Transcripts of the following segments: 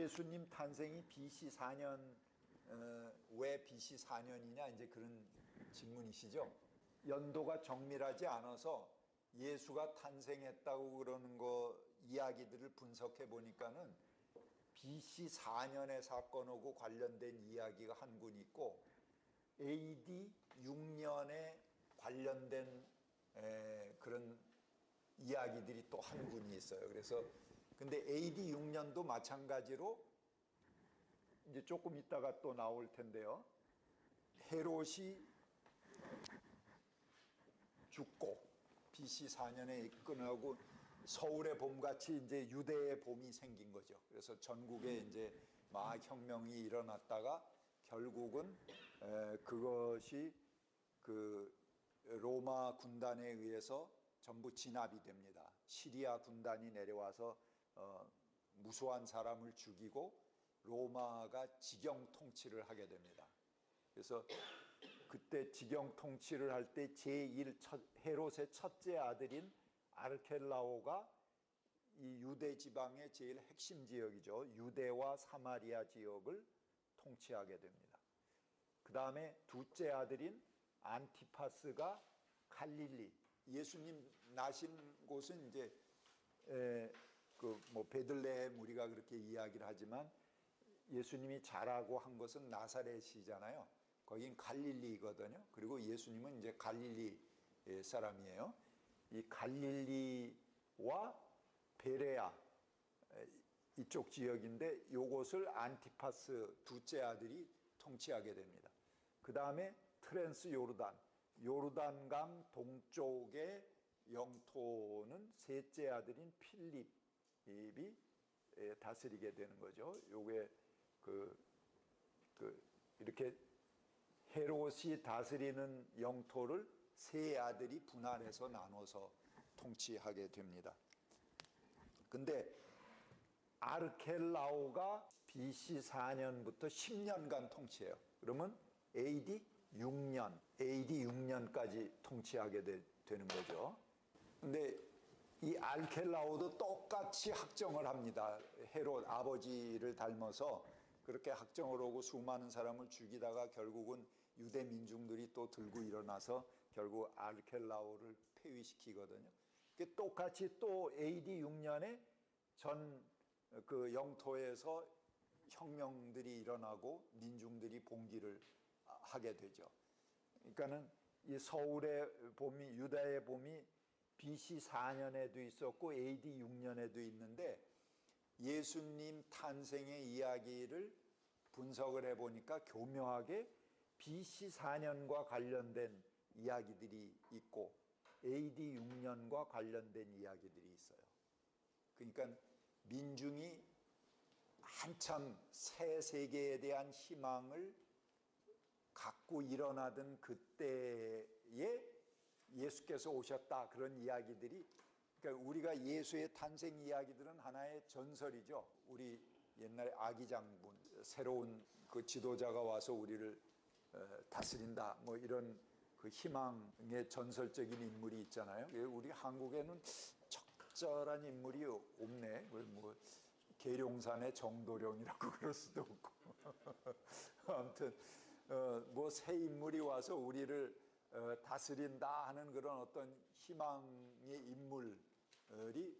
예수님 탄생이 BC 4년, 왜 BC 4년이냐 이제 그런 질문이시죠. 연도가 정밀하지 않아서 예수가 탄생했다고 그러는 거 이야기들을 분석해 보니까는 BC 4년의 사건하고 관련된 이야기가 한 군 있고 AD 6년에 관련된 그런 이야기들이 또 한 군이 있어요. 그래서 근데 AD 6년도 마찬가지로 이제 조금 있다가 또 나올 텐데요. 헤롯이 죽고 BC 4년에 끝나고 서울의 봄같이 이제 유대의 봄이 생긴 거죠. 그래서 전국에 이제 마혁명이 일어났다가 결국은 그것이 그 로마 군단에 의해서 전부 진압이 됩니다. 시리아 군단이 내려와서 무수한 사람을 죽이고 로마가 지경 통치를 하게 됩니다. 그래서 그때 지경 통치를 할 때 헤롯의 첫째 아들인 아르켈라오가 이 유대 지방의 제일 핵심 지역이죠. 유대와 사마리아 지역을 통치하게 됩니다. 그 다음에 둘째 아들인 안티파스가 갈릴리, 예수님 나신 곳은 이제 베들레헴 우리가 그렇게 이야기를 하지만 예수님이 자라고 한 것은 나사렛이잖아요. 거긴 갈릴리거든요. 그리고 예수님은 이제 갈릴리 사람이에요. 이 갈릴리와 베레아 이쪽 지역인데 이곳을 안티파스 둘째 아들이 통치하게 됩니다. 그 다음에 트랜스 요르단강 동쪽의 영토는 셋째 아들인 필립이 다스리게 되는 거죠. 요게 이렇게 헤롯이 다스리는 영토를 세 아들이 분할해서 나눠서 통치하게 됩니다. 근데 아르켈라오가 BC 4년부터 10년간 통치해요. 그러면 AD 6년까지 통치하게 되는 거죠. 근데 이 아르켈라오도 똑같이 학정을 합니다. 헤롯 아버지를 닮아서 그렇게 학정을 하고 수많은 사람을 죽이다가 결국은 유대 민중들이 또 들고 일어나서 결국 아르켈라오를 폐위시키거든요. 똑같이 또 AD 6년에 전 그 영토에서 혁명들이 일어나고 민중들이 봉기를 하게 되죠. 그러니까는 이 서울의 봄이, 유다의 봄이 BC 4년에도 있었고 AD 6년에도 있는데 예수님 탄생의 이야기를 분석을 해보니까 교묘하게 BC 4년과 관련된 이야기들이 있고 AD 6년과 관련된 이야기들이 있어요. 그러니까 민중이 한참 새 세계에 대한 희망을 갖고 일어나던 그때에 예수께서 오셨다 그런 이야기들이, 그러니까 우리가 예수의 탄생 이야기들은 하나의 전설이죠. 우리 옛날에 아기장군, 새로운 그 지도자가 와서 우리를 다스린다 뭐 이런 그 희망의 전설적인 인물이 있잖아요. 우리 한국에는 적절한 인물이 없네. 뭐 계룡산의 정도령이라고 그럴 수도 없고 아무튼 뭐 새 인물이 와서 우리를 다스린다 하는 그런 어떤 희망의 인물이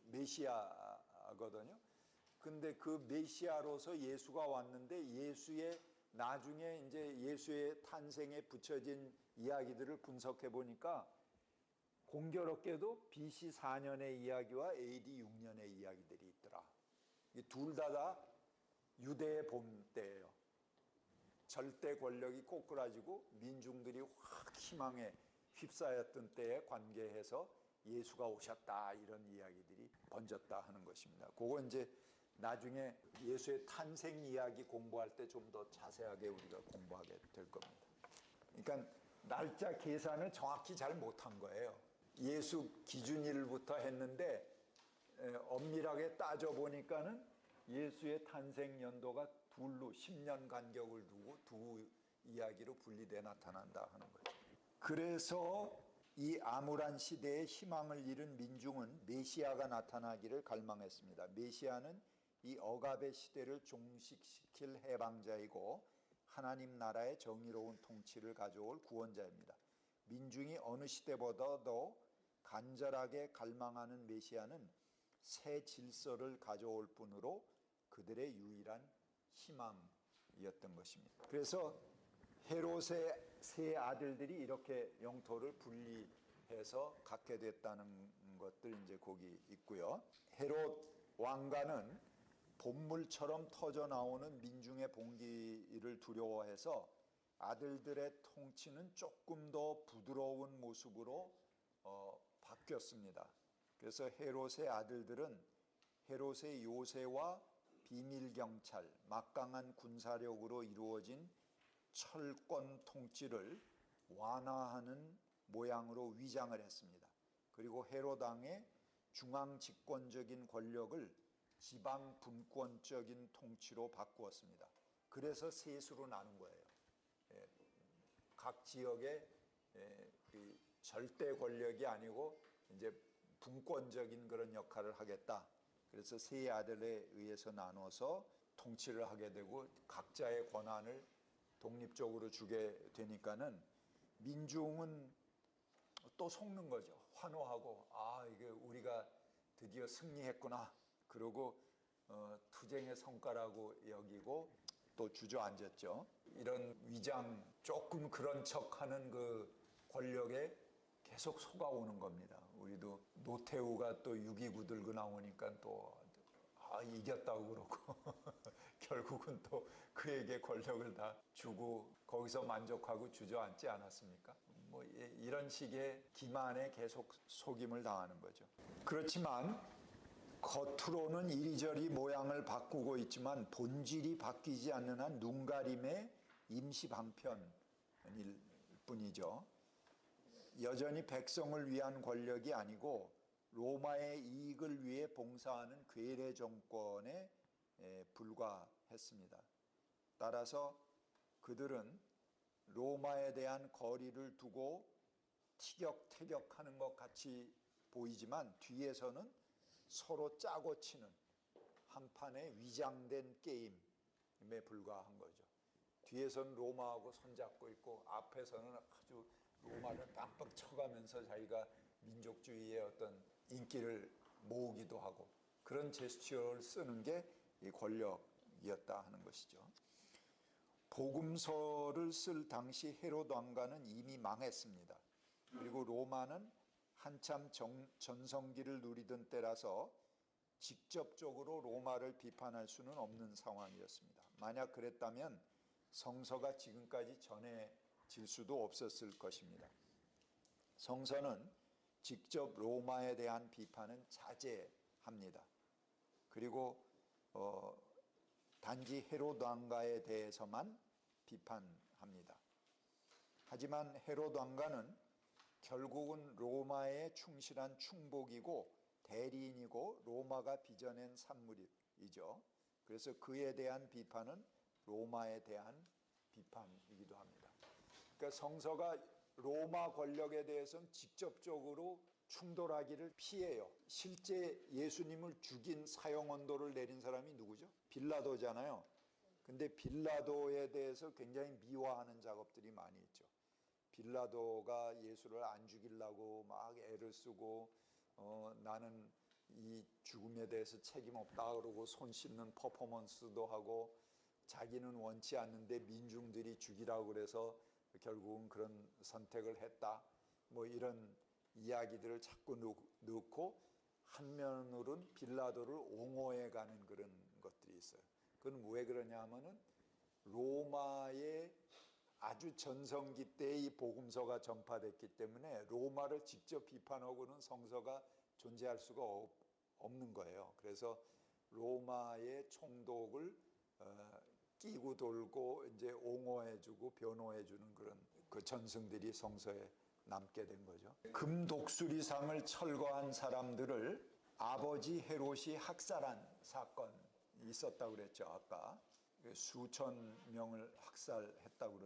메시아거든요. 근데 그 메시아로서 예수가 왔는데 예수의 나중에 이제 예수의 탄생에 붙여진 이야기들을 분석해 보니까 공교롭게도 BC 4년의 이야기와 AD 6년의 이야기들이 있더라. 둘 다 유대의 봄 때예요. 절대 권력이 꼬꾸라지고 민중들이 확 희망에 휩싸였던 때에 관계해서 예수가 오셨다 이런 이야기들이 번졌다 하는 것입니다. 그거 이제 나중에 예수의 탄생 이야기 공부할 때 좀 더 자세하게 우리가 공부하게 될 겁니다. 그러니까 날짜 계산을 정확히 잘 못한 거예요. 예수 기준일부터 했는데 엄밀하게 따져보니까는 예수의 탄생 연도가 둘로 10년 간격을 두고 두 이야기로 분리돼 나타난다 하는 거죠. 그래서 이 암울한 시대에 희망을 잃은 민중은 메시아가 나타나기를 갈망했습니다. 메시아는 이 억압의 시대를 종식시킬 해방자이고 하나님 나라의 정의로운 통치를 가져올 구원자입니다. 민중이 어느 시대보다도 간절하게 갈망하는 메시아는 새 질서를 가져올 뿐으로 그들의 유일한 희망이었던 것입니다. 그래서 헤롯의 세 아들들이 이렇게 영토를 분리해서 갖게 됐다는 것들 이제 거기 있고요. 헤롯 왕가는 본물처럼 터져 나오는 민중의 봉기를 두려워해서 아들들의 통치는 조금 더 부드러운 모습으로 바뀌었습니다. 그래서 헤롯의 아들들은 헤롯의 요새와 비밀경찰, 막강한 군사력으로 이루어진 철권 통치를 완화하는 모양으로 위장을 했습니다. 그리고 헤롯 왕의 중앙 집권적인 권력을 지방 분권적인 통치로 바꾸었습니다. 그래서 셋으로 나눈 거예요. 각 지역의 절대 권력이 아니고 이제 분권적인 그런 역할을 하겠다. 그래서 세 아들에 의해서 나눠서 통치를 하게 되고 각자의 권한을 독립적으로 주게 되니까는 민중은 또 속는 거죠. 환호하고 이게 우리가 드디어 승리했구나. 그러고 투쟁의 성과라고 여기고 또 주저앉았죠. 이런 위장 조금 그런 척하는 그 권력에 계속 속아오는 겁니다. 우리도 노태우가 또 6.29 들고 나오니까 또 이겼다고 그러고 결국은 또 그에게 권력을 다 주고 거기서 만족하고 주저앉지 않았습니까? 뭐 이런 식의 기만에 계속 속임을 당하는 거죠. 그렇지만 겉으로는 이리저리 모양을 바꾸고 있지만 본질이 바뀌지 않는 한 눈가림의 임시 방편일 뿐이죠. 여전히 백성을 위한 권력이 아니고 로마의 이익을 위해 봉사하는 괴뢰 정권에 불과했습니다. 따라서 그들은 로마에 대한 거리를 두고 티격태격하는 것 같이 보이지만 뒤에서는 서로 짜고 치는 한판의 위장된 게임에 불과한 거죠. 뒤에서는 로마하고 손잡고 있고 앞에서는 아주 로마를 빡빡 쳐가면서 자기가 민족주의의 어떤 인기를 모으기도 하고 그런 제스처를 쓰는 게 이 권력이었다 하는 것이죠. 복음서를 쓸 당시 헤롯 왕가는 이미 망했습니다. 그리고 로마는 한참 전성기를 누리던 때라서 직접적으로 로마를 비판할 수는 없는 상황이었습니다. 만약 그랬다면 성서가 지금까지 전해질 수도 없었을 것입니다. 성서는 직접 로마에 대한 비판은 자제합니다. 그리고 단지 헤롯 왕가에 대해서만 비판합니다. 하지만 헤롯 왕가는 결국은 로마에 충실한 충복이고 대리인이고 로마가 빚어낸 산물이죠. 그래서 그에 대한 비판은 로마에 대한 비판이기도 합니다. 그러니까 성서가 로마 권력에 대해서는 직접적으로 충돌하기를 피해요. 실제 예수님을 죽인 사형 언도를 내린 사람이 누구죠? 빌라도잖아요. 근데 빌라도에 대해서 굉장히 미화하는 작업들이 많이 있죠. 빌라도가 예수를 안 죽이려고 막 애를 쓰고 나는 이 죽음에 대해서 책임 없다 그러고 손 씻는 퍼포먼스도 하고 자기는 원치 않는데 민중들이 죽이라고 그래서 결국은 그런 선택을 했다. 뭐 이런 이야기들을 자꾸 넣고 한면으로는 빌라도를 옹호해가는 그런 것들이 있어요. 그건 왜 그러냐 하면은 로마의 아주 전성기 때 이 복음서가 전파됐기 때문에 로마를 직접 비판하고는 성서가 존재할 수가 없는 거예요. 그래서 로마의 총독을 끼고 돌고 이제 옹호해주고 변호해주는 그런 그 전승들이 성서에 남게 된 거죠. 금독수리상을 철거한 사람들을 아버지 헤롯이 학살한 사건이 있었다고 그랬죠. 아까 수천 명을 학살했다고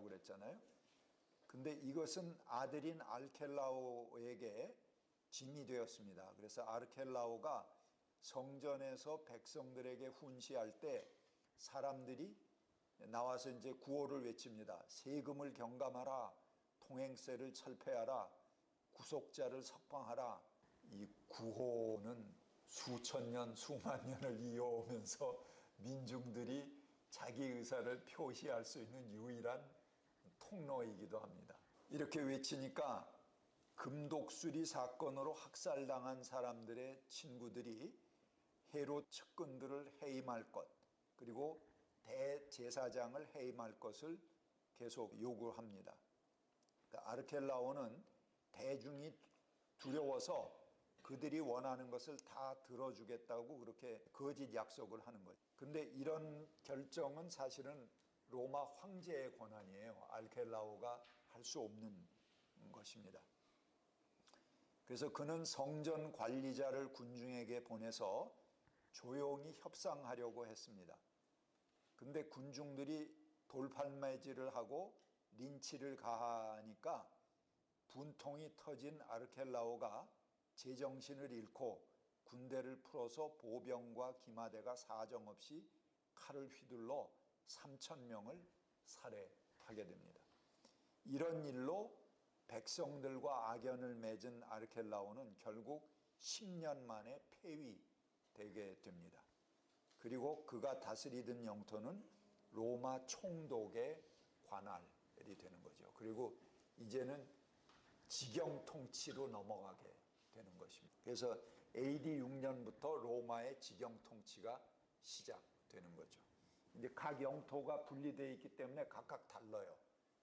그랬잖아요. 근데 이것은 아들인 아르켈라오에게 짐이 되었습니다. 그래서 아르켈라오가 성전에서 백성들에게 훈시할 때 사람들이 나와서 이제 구호를 외칩니다. 세금을 경감하라, 통행세를 철폐하라, 구속자를 석방하라. 이 구호는 수천 년, 수만 년을 이어오면서 민중들이 자기 의사를 표시할 수 있는 유일한 통로이기도 합니다. 이렇게 외치니까 금독수리 사건으로 학살당한 사람들의 친구들이 헤롯 측근들을 해임할 것, 그리고 대제사장을 해임할 것을 계속 요구합니다. 그러니까 아르켈라오는 대중이 두려워서 그들이 원하는 것을 다 들어주겠다고 그렇게 거짓 약속을 하는 거죠. 근데 이런 결정은 사실은 로마 황제의 권한이에요. 아르켈라오가 할 수 없는 것입니다. 그래서 그는 성전 관리자를 군중에게 보내서 조용히 협상하려고 했습니다. 근데 군중들이 돌팔매질을 하고 린치를 가하니까 분통이 터진 아르켈라오가 제정신을 잃고 군대를 풀어서 보병과 기마대가 사정없이 칼을 휘둘러 3,000명을 살해하게 됩니다. 이런 일로 백성들과 악연을 맺은 아르켈라오는 결국 10년 만에 폐위되게 됩니다. 그리고 그가 다스리던 영토는 로마 총독의 관할이 되는 거죠. 그리고 이제는 지경 통치로 넘어가게 되는 것입니다. 그래서 AD 6년부터 로마의 지경 통치가 시작되는 거죠. 이제 각 영토가 분리되어 있기 때문에 각각 달라요.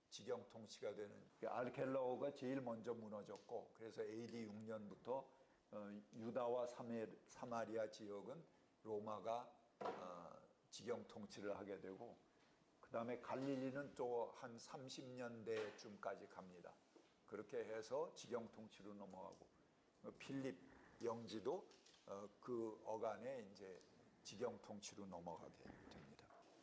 지경 통치가 되는. 아르켈라오가 제일 먼저 무너졌고, 그래서 AD 6년부터 유다와 사마리아 지역은 로마가 지경 통치를 하게 되고, 그 다음에 갈릴리는 또 한 30년대쯤까지 갑니다. 그렇게 해서 지경 통치로 넘어가고, 필립 영지도 그 어간에 이제 지경 통치로 넘어가게 됩니다.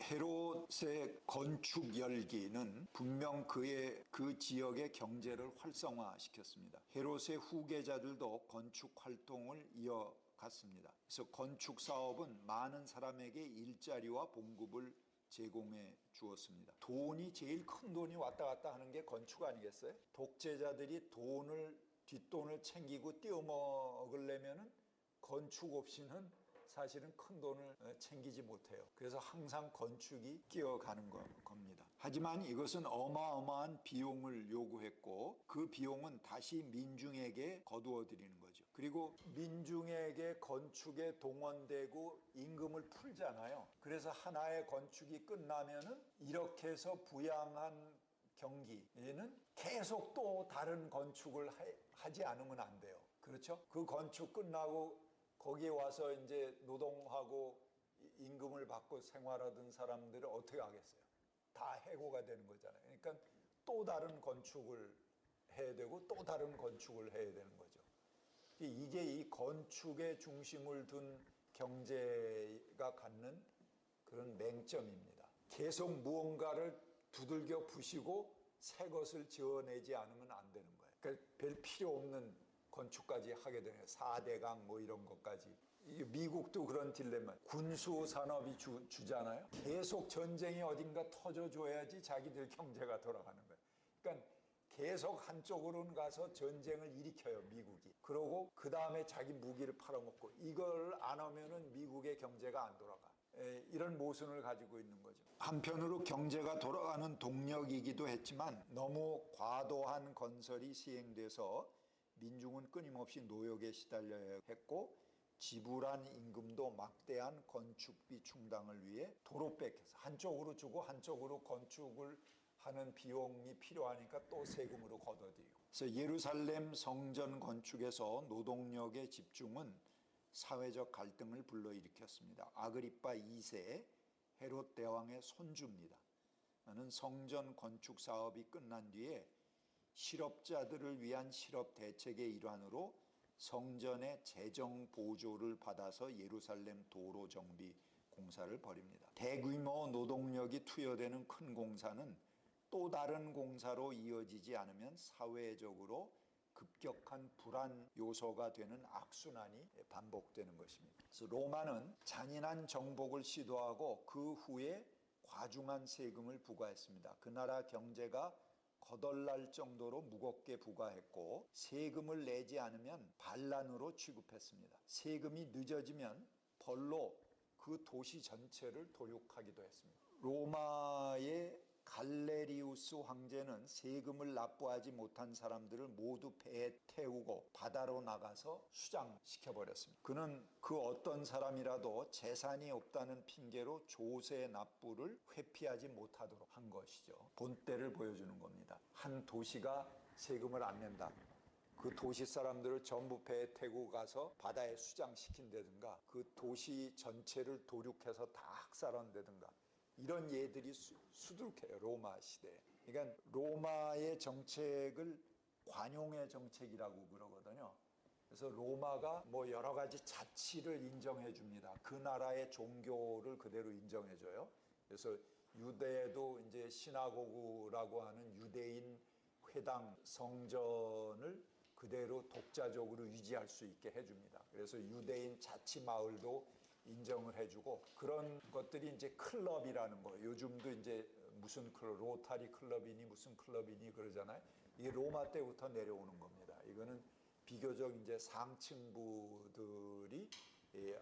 헤롯의 건축 열기는 분명 그 지역의 경제를 활성화시켰습니다. 헤롯의 후계자들도 건축 활동을 이어갔습니다. 그래서 건축 사업은 많은 사람에게 일자리와 봉급을 제공해 주었습니다. 돈이 제일 큰 돈이 왔다 갔다 하는 게 건축 아니겠어요? 독재자들이 뒷돈을 챙기고 떼어먹으려면은 건축 없이는 사실은 큰 돈을 챙기지 못해요. 그래서 항상 건축이 끼어가는 겁니다. 하지만 이것은 어마어마한 비용을 요구했고, 그 비용은 다시 민중에게 거두어 드리는 거죠. 그리고 민중에게 건축에 동원되고 임금을 풀잖아요. 그래서 하나의 건축이 끝나면은 이렇게 해서 부양한 경기에는 계속 또 다른 건축을 하지 않으면 안 돼요. 그렇죠? 그 건축 끝나고 거기에 와서 이제 노동하고 임금을 받고 생활하던 사람들은 어떻게 하겠어요? 다 해고가 되는 거잖아요. 그러니까 또 다른 건축을 해야 되고 또 다른 건축을 해야 되는 거죠. 이게 이 건축의 중심을 둔 경제가 갖는 그런 맹점입니다. 계속 무언가를 두들겨 부시고 새 것을 지어내지 않으면 안 되는 거예요. 그러니까 별 필요 없는 건축까지 하게 되네요. 4대강 뭐 이런 것까지. 미국도 그런 딜레마. 군수 산업이 주잖아요. 계속 전쟁이 어딘가 터져줘야지 자기들 경제가 돌아가는 거예요. 그러니까 계속 한쪽으로는 가서 전쟁을 일으켜요, 미국이. 그러고 그 다음에 자기 무기를 팔아먹고, 이걸 안 하면은 미국의 경제가 안 돌아가. 이런 모순을 가지고 있는 거죠. 한편으로 경제가 돌아가는 동력이기도 했지만 너무 과도한 건설이 시행돼서 민중은 끊임없이 노역에 시달려야 했고, 지불한 임금도 막대한 건축비 충당을 위해 도로 뺏겨서 한쪽으로 주고 한쪽으로 건축을 하는 비용이 필요하니까 또 세금으로 걷어들이고. 그래서 예루살렘 성전 건축에서 노동력의 집중은 사회적 갈등을 불러일으켰습니다. 아그리파 2세 헤롯 대왕의 손주입니다. 나는 성전 건축 사업이 끝난 뒤에 실업자들을 위한 실업 대책의 일환으로 성전의 재정 보조를 받아서 예루살렘 도로 정비 공사를 벌입니다. 대규모 노동력이 투여되는 큰 공사는 또 다른 공사로 이어지지 않으면 사회적으로 급격한 불안 요소가 되는 악순환이 반복되는 것입니다. 그래서 로마는 잔인한 정복을 시도하고 그 후에 과중한 세금을 부과했습니다. 그 나라 경제가 거덜날 정도로 무겁게 부과했고 세금을 내지 않으면 반란으로 취급했습니다. 세금이 늦어지면 벌로 그 도시 전체를 도륙하기도 했습니다. 로마의 갈레리우스 황제는 세금을 납부하지 못한 사람들을 모두 배에 태우고 바다로 나가서 수장시켜버렸습니다. 그는 그 어떤 사람이라도 재산이 없다는 핑계로 조세 납부를 회피하지 못하도록 한 것이죠. 본때를 보여주는 겁니다. 한 도시가 세금을 안 낸다. 그 도시 사람들을 전부 배에 태고 가서 바다에 수장시킨다든가 그 도시 전체를 도륙해서 다 학살한다든가 이런 예들이 수두룩해요. 로마 시대에. 그러니까 로마의 정책을 관용의 정책이라고 그러거든요. 그래서 로마가 뭐 여러 가지 자치를 인정해 줍니다. 그 나라의 종교를 그대로 인정해 줘요. 그래서 유대에도 이제 시나고그라고 하는 유대인 회당 성전을 그대로 독자적으로 유지할 수 있게 해줍니다. 그래서 유대인 자치 마을도 인정을 해주고 그런 것들이 이제 클럽이라는 거. 요즘도 이제 무슨 클럽, 로타리 클럽이니 무슨 클럽이니 그러잖아요. 이게 로마 때부터 내려오는 겁니다. 이거는 비교적 이제 상층부들이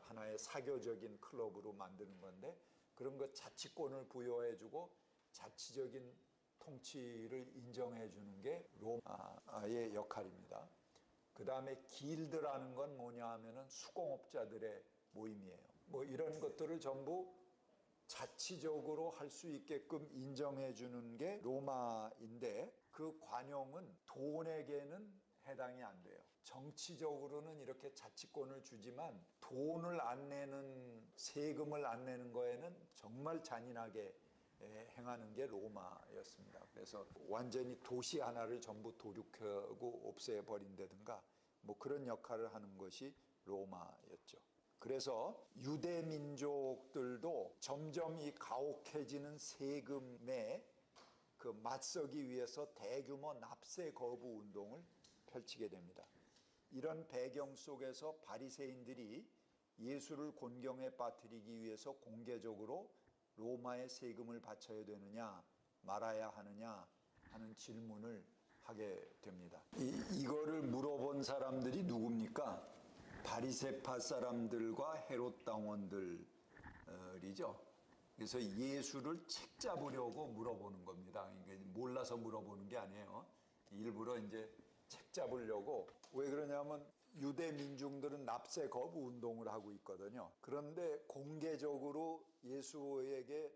하나의 사교적인 클럽으로 만드는 건데 그런 것 자치권을 부여해주고 자치적인 통치를 인정해주는 게 로마의 역할입니다. 그 다음에 길드라는 건 뭐냐 하면은 수공업자들의 모임이에요. 뭐 이런 것들을 전부 자치적으로 할 수 있게끔 인정해 주는 게 로마인데 그 관용은 돈에게는 해당이 안 돼요. 정치적으로는 이렇게 자치권을 주지만 돈을 안 내는 세금을 안 내는 거에는 정말 잔인하게 행하는 게 로마였습니다. 그래서 완전히 도시 하나를 전부 도륙하고 없애버린다든가 뭐 그런 역할을 하는 것이 로마였죠. 그래서 유대 민족들도 점점 이 가혹해지는 세금에 그 맞서기 위해서 대규모 납세 거부 운동을 펼치게 됩니다. 이런 배경 속에서 바리새인들이 예수를 곤경에 빠뜨리기 위해서 공개적으로 로마의 세금을 바쳐야 되느냐 말아야 하느냐 하는 질문을 하게 됩니다. 이거를 물어본 사람들이 누굽니까? 바리새파 사람들과 헤롯 당원들이죠. 그래서 예수를 책잡으려고 물어보는 겁니다. 그러니까 몰라서 물어보는 게 아니에요. 일부러 이제 책잡으려고. 왜 그러냐면 유대 민중들은 납세 거부 운동을 하고 있거든요. 그런데 공개적으로 예수에게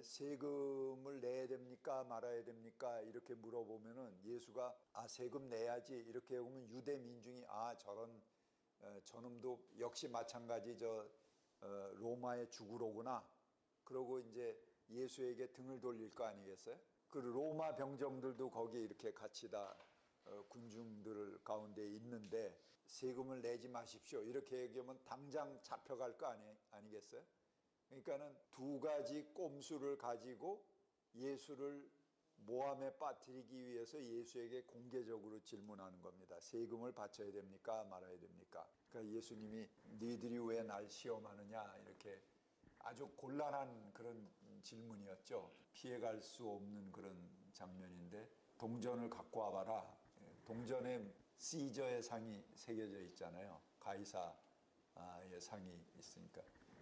세금을 내야 됩니까 말아야 됩니까 이렇게 물어보면은 예수가 세금 내야지 이렇게 하면 유대 민중이 저놈도 역시 마찬가지 로마의 죽으로구나 그러고 이제 예수에게 등을 돌릴 거 아니겠어요? 그 로마 병정들도 거기에 이렇게 같이 다 군중들 가운데 있는데 세금을 내지 마십시오 이렇게 얘기하면 당장 잡혀갈 거 아니겠어요? 그러니까는 두 가지 꼼수를 가지고 예수를 모함에 빠뜨리기 위해서 예수에게 공개적으로 질문하는 겁니다. 세금을 바쳐야 됩니까? 말아야 됩니까? 그러니까 예수님이 너희들이 왜 날 시험하느냐 이렇게 아주 곤란한 그런 질문이었죠. 피해갈 수 없는 그런 장면인데 동전을 갖고 와봐라. 동전에 시저의 상이 새겨져 있잖아요. 가이사의 상이 있으니까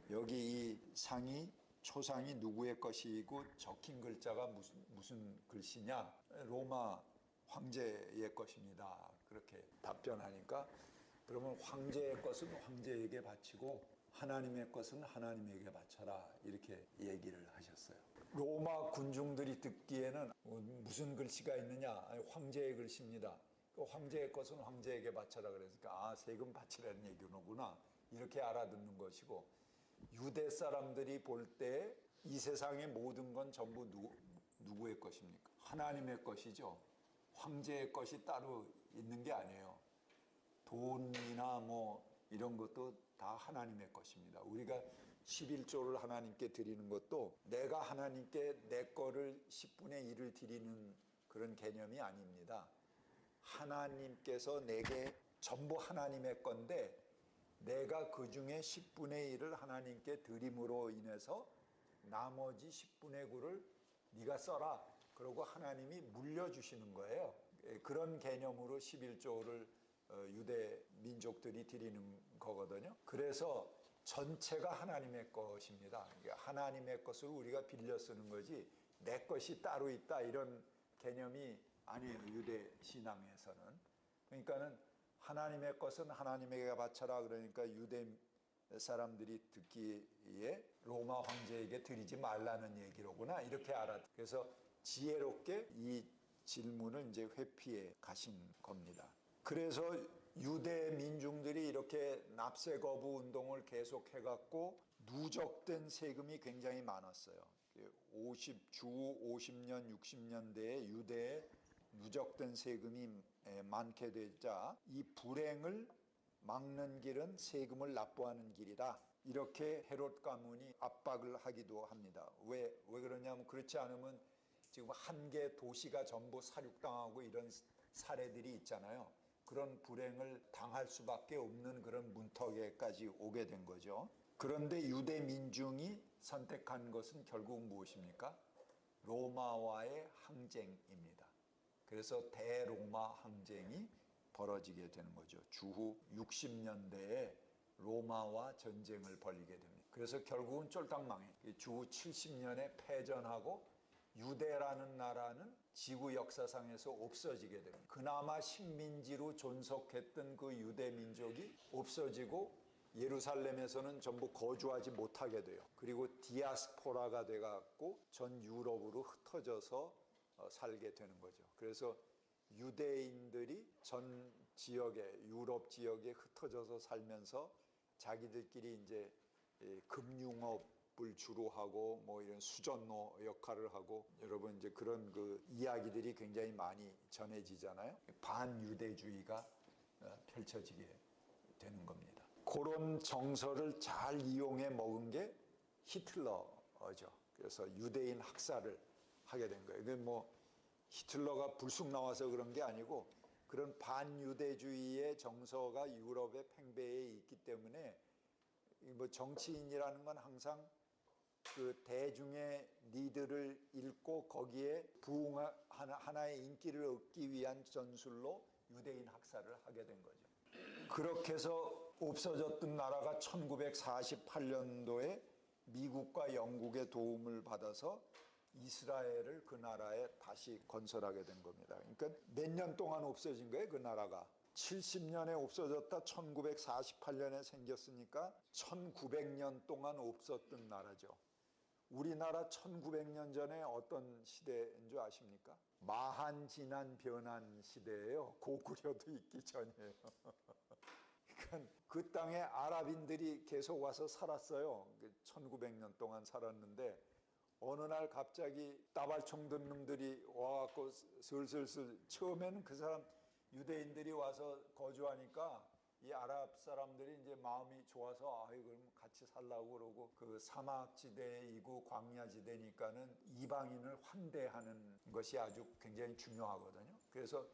여기 이 상이 초상이 누구의 것이고 적힌 글자가 무슨 글씨냐? 로마 황제의 것입니다. 그렇게 답변하니까 그러면 황제의 것은 황제에게 바치고 하나님의 것은 하나님에게 바쳐라 이렇게 얘기를 하셨어요. 로마 군중들이 듣기에는 무슨 글씨가 있느냐? 아니, 황제의 글씨입니다. 그 황제의 것은 황제에게 바쳐라 그러니까 세금 바치라는 얘기구나 이렇게 알아듣는 것이고 유대 사람들이 볼 때 이 세상의 모든 건 전부 누구의 것입니까? 하나님의 것이죠. 황제의 것이 따로 있는 게 아니에요. 돈이나 뭐 이런 것도 다 하나님의 것입니다. 우리가 11조를 하나님께 드리는 것도 내가 하나님께 내 거를 10분의 1을 드리는 그런 개념이 아닙니다. 하나님께서 내게 전부 하나님의 건데 내가 그 중에 10분의 1을 하나님께 드림으로 인해서 나머지 10분의 9를 네가 써라. 그러고 하나님이 물려주시는 거예요. 그런 개념으로 11조를 유대 민족들이 드리는 거거든요. 그래서 전체가 하나님의 것입니다. 하나님의 것을 우리가 빌려 쓰는 거지 내 것이 따로 있다 이런 개념이 아니에요. 유대 신앙에서는. 그러니까는 하나님의 것은 하나님에게 바쳐라. 그러니까 유대 사람들이 듣기에 로마 황제에게 드리지 말라는 얘기로구나 이렇게 알아. 그래서 지혜롭게 이 질문을 이제 회피해 가신 겁니다. 그래서 유대 민중들이 이렇게 납세 거부 운동을 계속해 갖고 누적된 세금이 굉장히 많았어요. 주 50년, 60년대에 유대에 누적된 세금이 많게 되자 이 불행을 막는 길은 세금을 납부하는 길이다. 이렇게 헤롯 가문이 압박을 하기도 합니다. 왜 그러냐면 그렇지 않으면 지금 한 개 도시가 전부 살육당하고 이런 사례들이 있잖아요. 그런 불행을 당할 수밖에 없는 그런 문턱에까지 오게 된 거죠. 그런데 유대 민중이 선택한 것은 결국 무엇입니까? 로마와의 항쟁입니다. 그래서 대로마 항쟁이 벌어지게 되는 거죠. 주후 60년대에 로마와 전쟁을 벌이게 됩니다. 그래서 결국은 쫄딱 망해. 주후 70년에 패전하고 유대라는 나라는 지구 역사상에서 없어지게 됩니다. 그나마 식민지로 존속했던 그 유대 민족이 없어지고 예루살렘에서는 전부 거주하지 못하게 돼요. 그리고 디아스포라가 돼갖고 전 유럽으로 흩어져서 살게 되는 거죠. 그래서 유대인들이 전 지역에 유럽 지역에 흩어져서 살면서 자기들끼리 이제 금융업을 주로 하고 뭐 이런 수전노 역할을 하고 여러분 이제 그런 그 이야기들이 굉장히 많이 전해지잖아요. 반유대주의가 펼쳐지게 되는 겁니다. 그런 정서를 잘 이용해 먹은 게 히틀러죠. 그래서 유대인 학살을 하게 된 거예요. 이게 뭐 히틀러가 불쑥 나와서 그런 게 아니고 그런 반유대주의의 정서가 유럽의 팽배에 있기 때문에 뭐 정치인이라는 건 항상 그 대중의 니드를 읽고 거기에 부응하는 하나의 인기를 얻기 위한 전술로 유대인 학살을 하게 된 거죠. 그렇게 해서 없어졌던 나라가 1948년도에 미국과 영국의 도움을 받아서 이스라엘을 그 나라에 다시 건설하게 된 겁니다. 그러니까 몇 년 동안 없어진 거예요, 그 나라가. 70년에 없어졌다 1948년에 생겼으니까 1900년 동안 없었던 나라죠. 우리나라 1900년 전에 어떤 시대인 줄 아십니까? 마한 진한 변한 시대예요. 고구려도 있기 전이에요. 그러니까 그 땅에 아랍인들이 계속 와서 살았어요. 1900년 동안 살았는데 어느 날 갑자기 따발총 든 놈들이 와갖고 슬슬슬 처음에는 그 사람 유대인들이 와서 거주하니까 이 아랍 사람들이 이제 마음이 좋아서 그럼 같이 살라고 그러고 그 사막지대이고 광야지대니까는 이방인을 환대하는 것이 아주 굉장히 중요하거든요. 그래서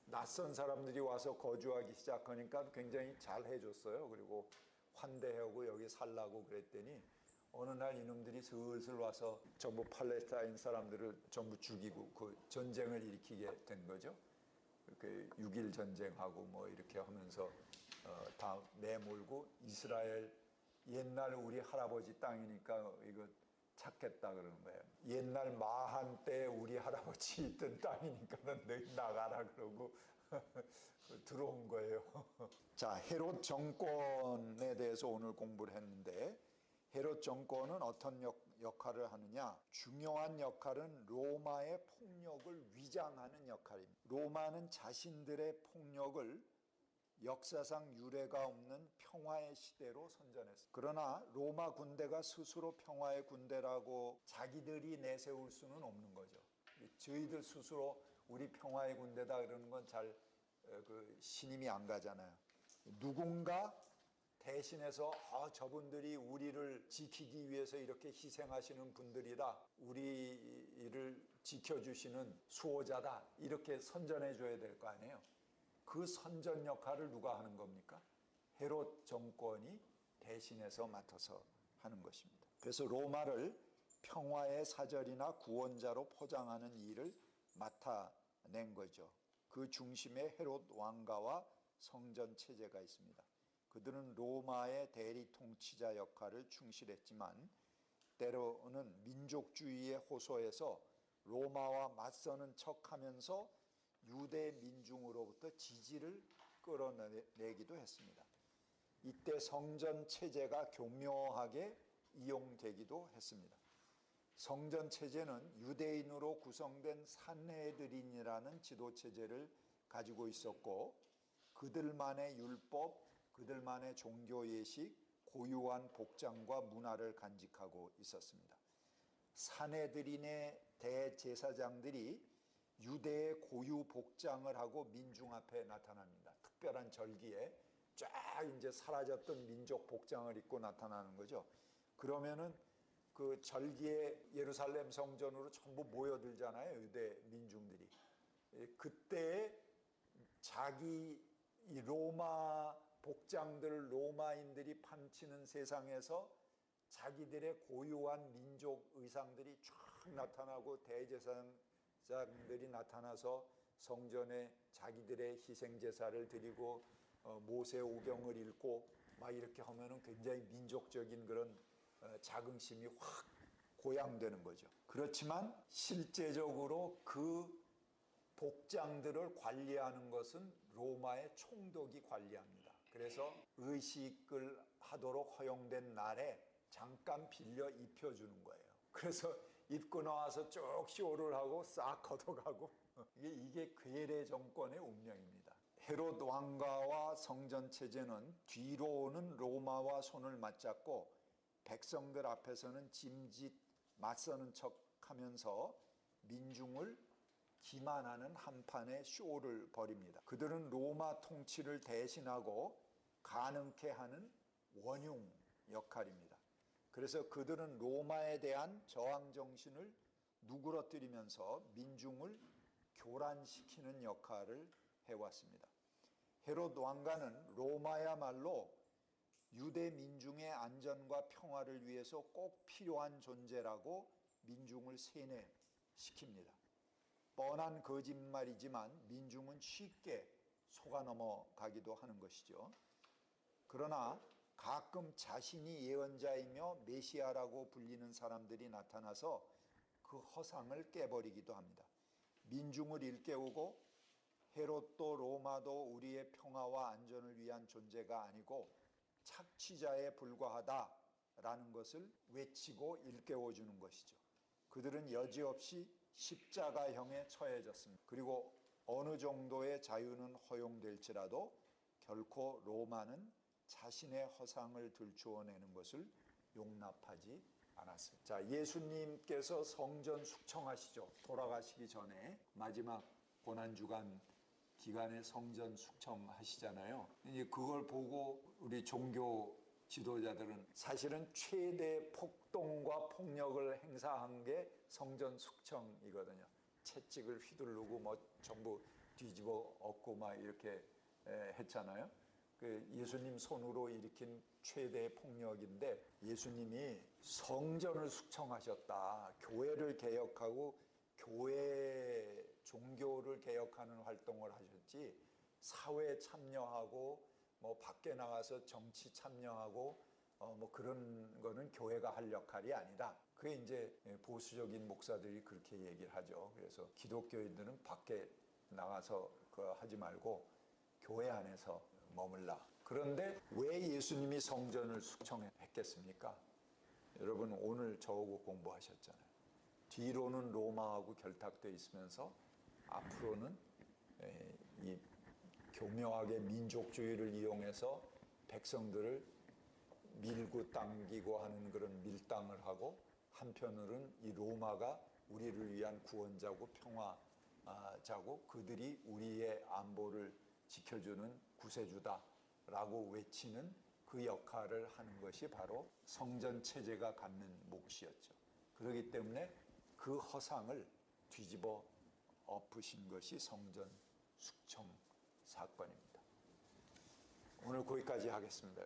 낯선 사람들이 와서 거주하기 시작하니까 굉장히 잘 해줬어요. 그리고 환대하고 여기 살라고 그랬더니 어느 날 이놈들이 슬슬 와서 전부 팔레스타인 사람들을 전부 죽이고 그 전쟁을 일으키게 된 거죠. 그 6.1 전쟁하고 뭐 이렇게 하면서 다 내몰고 이스라엘 옛날 우리 할아버지 땅이니까 이거 찾겠다 그러는 거예요. 옛날 마한 때 우리 할아버지 있던 땅이니까는 너희 나가라 그러고 들어온 거예요. 자, 헤롯 정권에 대해서 오늘 공부를 했는데 헤롯 정권은 어떤 역할을 하느냐? 중요한 역할은 로마의 폭력을 위장하는 역할입니다. 로마는 자신들의 폭력을 역사상 유례가 없는 평화의 시대로 선전했습니다. 그러나 로마 군대가 스스로 평화의 군대라고 자기들이 내세울 수는 없는 거죠. 저희들 스스로 우리 평화의 군대다 그러는 건 잘 신임이 안 가잖아요. 누군가 대신해서 저분들이 우리를 지키기 위해서 이렇게 희생하시는 분들이다. 우리를 지켜주시는 수호자다. 이렇게 선전해 줘야 될 거 아니에요. 그 선전 역할을 누가 하는 겁니까? 헤롯 정권이 대신해서 맡아서 하는 것입니다. 그래서 로마를 평화의 사절이나 구원자로 포장하는 일을 맡아낸 거죠. 그 중심에 헤롯 왕가와 성전 체제가 있습니다. 그들은 로마의 대리 통치자 역할을 충실했지만 때로는 민족주의에 호소해서 로마와 맞서는 척하면서 유대 민중으로부터 지지를 끌어내기도 했습니다. 이때 성전 체제가 교묘하게 이용되기도 했습니다. 성전 체제는 유대인으로 구성된 산헤드린이라는 지도 체제를 가지고 있었고 그들만의 율법, 그들만의 종교 예식, 고유한 복장과 문화를 간직하고 있었습니다. 산헤드린의 대제사장들이 유대의 고유 복장을 하고 민중 앞에 나타납니다. 특별한 절기에 쫙 이제 사라졌던 민족 복장을 입고 나타나는 거죠. 그러면은 그 절기에 예루살렘 성전으로 전부 모여들잖아요. 유대 민중들이. 그때 자기 이 로마 복장들을 로마인들이 판치는 세상에서 자기들의 고유한 민족 의상들이 쫙 나타나고 대제사장들이 나타나서 성전에 자기들의 희생제사를 드리고 모세 오경을 읽고 막 이렇게 하면은 굉장히 민족적인 그런 자긍심이 확 고양되는 거죠. 그렇지만 실제적으로 그 복장들을 관리하는 것은 로마의 총독이 관리합니다. 그래서 의식을 하도록 허용된 날에 잠깐 빌려 입혀주는 거예요. 그래서 입고 나와서 쭉 쇼를 하고 싹 걷어가고 이게 괴뢰 정권의 운명입니다. 헤롯 왕가와 성전 체제는 뒤로 오는 로마와 손을 맞잡고 백성들 앞에서는 짐짓 맞서는 척하면서 민중을 기만하는 한판의 쇼를 벌입니다. 그들은 로마 통치를 대신하고 가능케 하는 원흉 역할입니다. 그래서 그들은 로마에 대한 저항 정신을 누그러뜨리면서 민중을 교란시키는 역할을 해왔습니다. 헤롯 왕가는 로마야말로 유대 민중의 안전과 평화를 위해서 꼭 필요한 존재라고 민중을 세뇌시킵니다. 뻔한 거짓말이지만 민중은 쉽게 속아 넘어가기도 하는 것이죠. 그러나 가끔 자신이 예언자이며 메시아라고 불리는 사람들이 나타나서 그 허상을 깨버리기도 합니다. 민중을 일깨우고 헤롯도 로마도 우리의 평화와 안전을 위한 존재가 아니고 착취자에 불과하다라는 것을 외치고 일깨워주는 것이죠. 그들은 여지없이 십자가형에 처해졌습니다. 그리고 어느 정도의 자유는 허용될지라도 결코 로마는 자신의 허상을 들추어내는 것을 용납하지 않았습니다. 자, 예수님께서 성전 숙청하시죠. 돌아가시기 전에 마지막 고난주간 기간에 성전 숙청하시잖아요. 이제 그걸 보고 우리 종교 지도자들은 사실은 최대 폭동과 폭력을 행사한 게 성전 숙청이거든요. 채찍을 휘두르고 뭐 전부 뒤집어 엎고 막 이렇게 했잖아요. 그 예수님 손으로 일으킨 최대의 폭력인데 예수님이 성전을 숙청하셨다. 교회를 개혁하고 교회 종교를 개혁하는 활동을 하셨지 사회 참여하고 뭐 밖에 나가서 정치 참여하고 뭐 그런 거는 교회가 할 역할이 아니다. 그게 이제 보수적인 목사들이 그렇게 얘기를 하죠. 그래서 기독교인들은 밖에 나가서 그거 하지 말고 교회 안에서 머물라. 그런데 왜 예수님이 성전을 숙청했겠습니까? 여러분 오늘 저하고 공부하셨잖아요. 뒤로는 로마하고 결탁되어 있으면서 앞으로는 이 교묘하게 민족주의를 이용해서 백성들을 밀고 당기고 하는 그런 밀당을 하고 한편으로는 이 로마가 우리를 위한 구원자고 평화자고 그들이 우리의 안보를 지켜주는 구세주다라고 외치는 그 역할을 하는 것이 바로 성전 체제가 갖는 몫이었죠. 그렇기 때문에 그 허상을 뒤집어 엎으신 것이 성전 숙청이었던 사건입니다. 오늘 거기까지 하겠습니다.